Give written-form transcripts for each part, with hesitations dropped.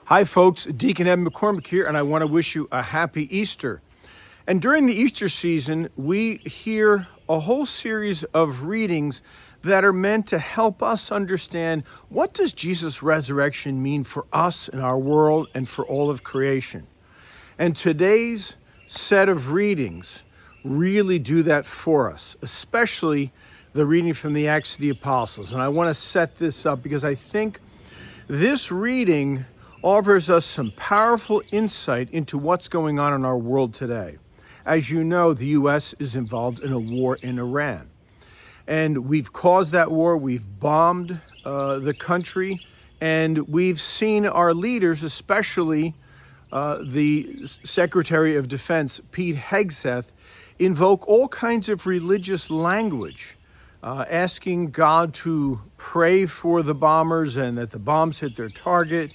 Hi, folks. Deacon Ed McCormick here, and I want to wish you a happy Easter. And during the Easter season, we hear a whole series of readings that are meant to help us understand what does Jesus' resurrection mean for us and our world and for all of creation. And today's set of readings really do that for us, especially the reading from the Acts of the Apostles. And I want to set this up because I think this reading offers us some powerful insight into what's going on in our world today. As you know, the U.S. is involved in a war in Iran. And we've caused that war, we've bombed the country, and we've seen our leaders, especially the Secretary of Defense, Pete Hegseth, invoke all kinds of religious language, asking God to pray for the bombers and that the bombs hit their target.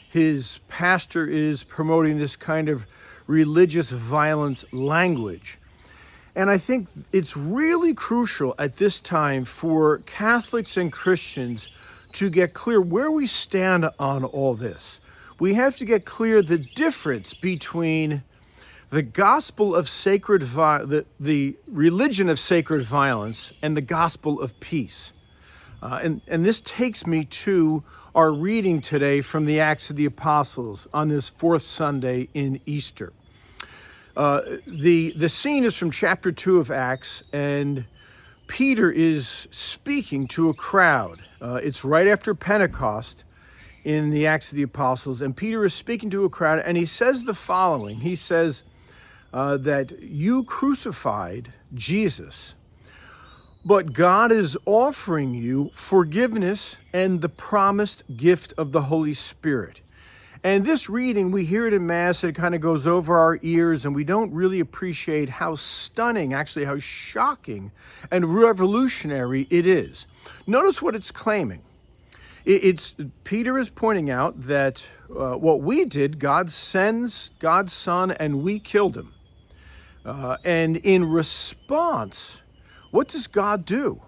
His pastor is promoting this kind of religious violence language. And I think it's really crucial at this time for Catholics and Christians to get clear where we stand on all this. We have to get clear the difference between the gospel of sacred the religion of sacred violence and the gospel of peace. And this takes me to our reading today from the Acts of the Apostles on this fourth Sunday in Easter. The scene is from chapter 2 of Acts, and Peter is speaking to a crowd. It's right after Pentecost in the Acts of the Apostles, and Peter is speaking to a crowd, and he says the following. He says that you crucified Jesus, but God is offering you forgiveness and the promised gift of the Holy Spirit. And this reading, we hear it in Mass, it kind of goes over our ears, and we don't really appreciate how stunning, actually how shocking and revolutionary it is. Notice what it's claiming. Peter is pointing out that what we did, God sends God's Son, and we killed him. And in response, what does God do?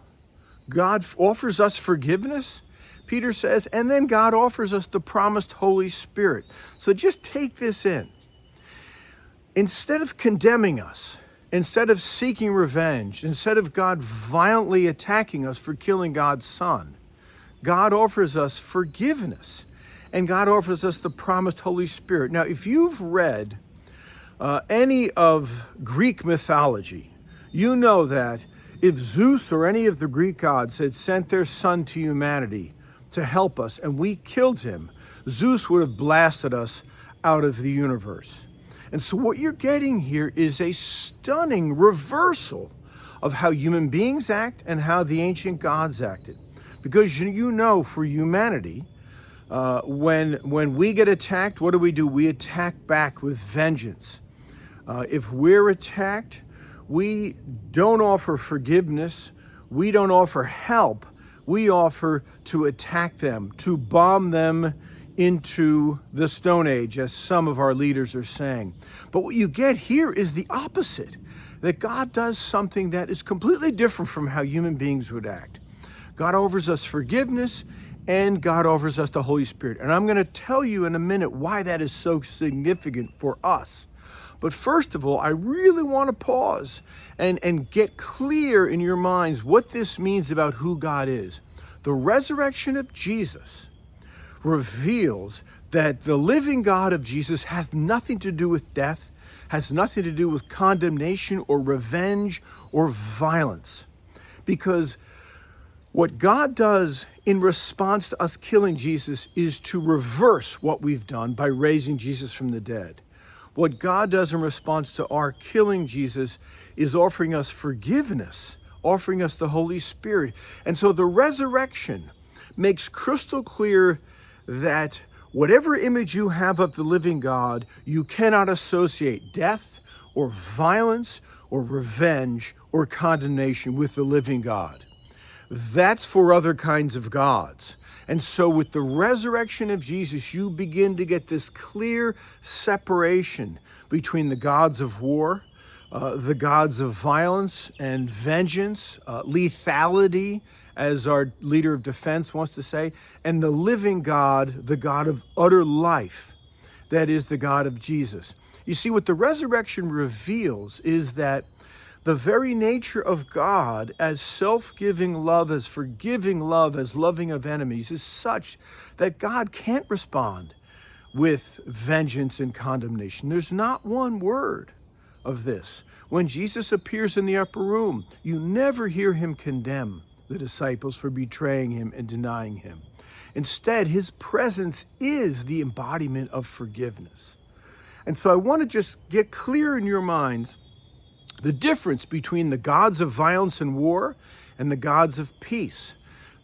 God offers us forgiveness, Peter says, and then God offers us the promised Holy Spirit. So just take this in. Instead of condemning us, instead of seeking revenge, instead of God violently attacking us for killing God's Son, God offers us forgiveness, and God offers us the promised Holy Spirit. Now, if you've read any of Greek mythology, you know that if Zeus or any of the Greek gods had sent their son to humanity to help us and we killed him, Zeus would have blasted us out of the universe. And so what you're getting here is a stunning reversal of how human beings act and how the ancient gods acted. Because you know, for humanity, when we get attacked, what do? We attack back with vengeance. If we're attacked, we don't offer forgiveness, we don't offer help, we offer to attack them, to bomb them into the Stone Age, as some of our leaders are saying. But what you get here is the opposite, that God does something that is completely different from how human beings would act. God offers us forgiveness, and God offers us the Holy Spirit. And I'm going to tell you in a minute why that is so significant for us. But first of all, I really want to pause and get clear in your minds what this means about who God is. The resurrection of Jesus reveals that the living God of Jesus has nothing to do with death, has nothing to do with condemnation or revenge or violence. Because what God does in response to us killing Jesus is to reverse what we've done by raising Jesus from the dead. What God does in response to our killing Jesus is offering us forgiveness, offering us the Holy Spirit. And so the resurrection makes crystal clear that whatever image you have of the living God, you cannot associate death or violence or revenge or condemnation with the living God. That's for other kinds of gods. And so with the resurrection of Jesus, you begin to get this clear separation between the gods of war, the gods of violence and vengeance, lethality, as our leader of defense wants to say, and the living God, the God of utter life, that is the God of Jesus. You see, what the resurrection reveals is that the very nature of God as self-giving love, as forgiving love, as loving of enemies is such that God can't respond with vengeance and condemnation. There's not one word of this. When Jesus appears in the upper room, you never hear him condemn the disciples for betraying him and denying him. Instead, his presence is the embodiment of forgiveness. And so I want to just get clear in your minds the difference between the gods of violence and war and the gods of peace.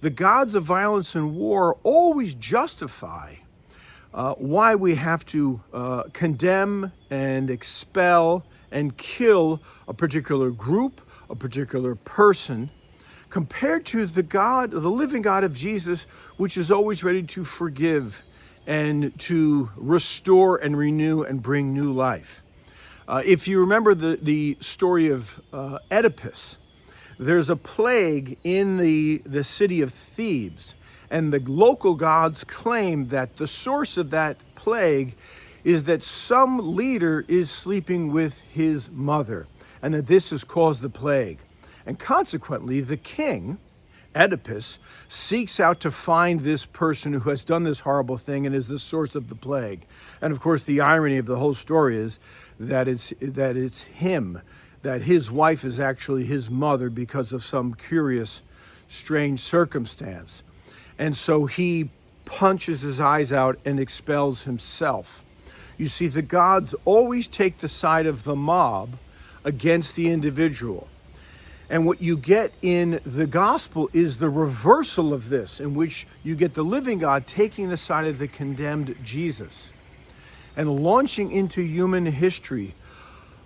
The gods of violence and war always justify why we have to condemn and expel and kill a particular group, a particular person, compared to the God, the living God of Jesus, which is always ready to forgive and to restore and renew and bring new life. If you remember the story of Oedipus, there's a plague in the city of Thebes, and the local gods claim that the source of that plague is that some leader is sleeping with his mother, and that this has caused the plague. And consequently, the king, Oedipus, seeks out to find this person who has done this horrible thing and is the source of the plague. And of course, the irony of the whole story is that it's him, that his wife is actually his mother because of some curious, strange circumstance. And so he punches his eyes out and expels himself. You see, the gods always take the side of the mob against the individual. And what you get in the gospel is the reversal of this, in which you get the living God taking the side of the condemned Jesus and launching into human history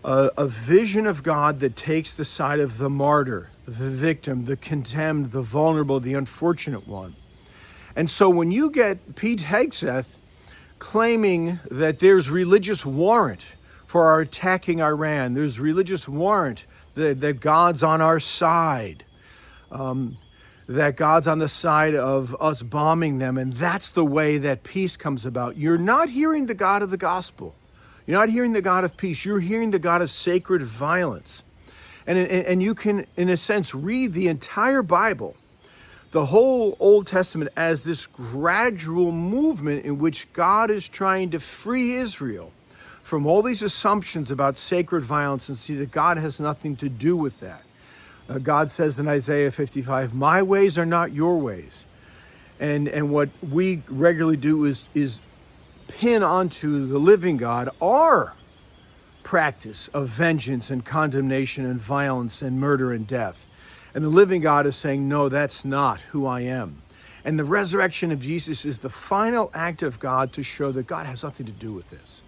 a vision of God that takes the side of the martyr, the victim, the condemned, the vulnerable, the unfortunate one. And so when you get Pete Hegseth claiming that there's religious warrant for our attacking Iran, there's religious warrant that God's on our side, that God's on the side of us bombing them, and that's the way that peace comes about. You're not hearing the God of the gospel. You're not hearing the God of peace. You're hearing the God of sacred violence. And you can, in a sense, read the entire Bible, the whole Old Testament, as this gradual movement in which God is trying to free Israel from all these assumptions about sacred violence and see that God has nothing to do with that. God says in Isaiah 55, my ways are not your ways. And what we regularly do is pin onto the living God our practice of vengeance and condemnation and violence and murder and death. And the living God is saying, no, that's not who I am. And the resurrection of Jesus is the final act of God to show that God has nothing to do with this.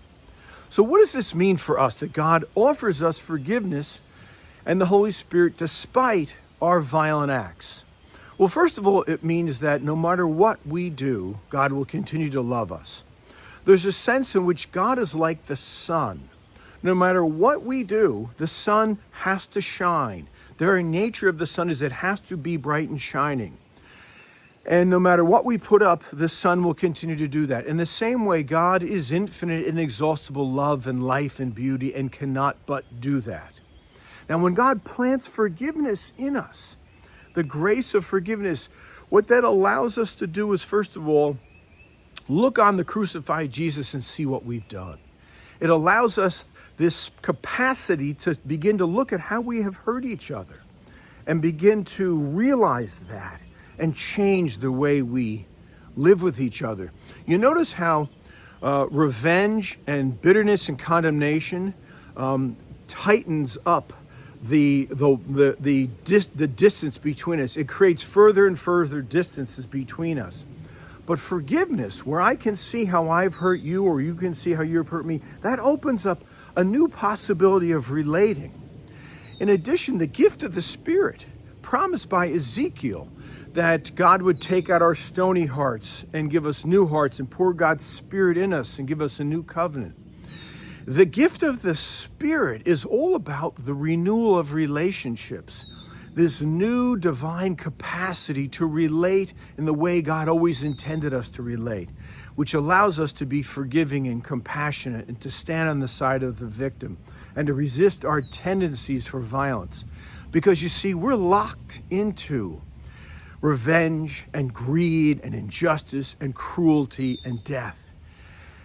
So what does this mean for us, that God offers us forgiveness and the Holy Spirit despite our violent acts? Well, first of all, it means that no matter what we do, God will continue to love us. There's a sense in which God is like the sun. No matter what we do, the sun has to shine. The very nature of the sun is it has to be bright and shining. And no matter what we put up, the sun will continue to do that. In the same way, God is infinite, inexhaustible love and life and beauty and cannot but do that. Now, when God plants forgiveness in us, the grace of forgiveness, what that allows us to do is, first of all, look on the crucified Jesus and see what we've done. It allows us this capacity to begin to look at how we have hurt each other and begin to realize that and change the way we live with each other. You notice how revenge and bitterness and condemnation tightens up the distance between us. It creates further and further distances between us. But forgiveness, where I can see how I've hurt you or you can see how you've hurt me, that opens up a new possibility of relating. In addition, the gift of the Spirit, promised by Ezekiel, that God would take out our stony hearts and give us new hearts and pour God's Spirit in us and give us a new covenant. The gift of the Spirit is all about the renewal of relationships, this new divine capacity to relate in the way God always intended us to relate. which allows us to be forgiving and compassionate and to stand on the side of the victim and to resist our tendencies for violence. Because you see, we're locked into revenge and greed and injustice and cruelty and death.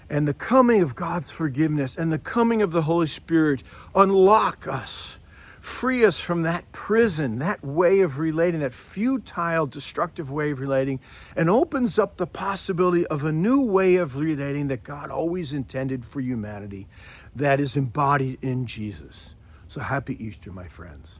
And the coming of God's forgiveness and the coming of the Holy Spirit unlock us, free us from that prison, that way of relating, that futile, destructive way of relating, and opens up the possibility of a new way of relating that God always intended for humanity, that is embodied in Jesus. So happy Easter, my friends.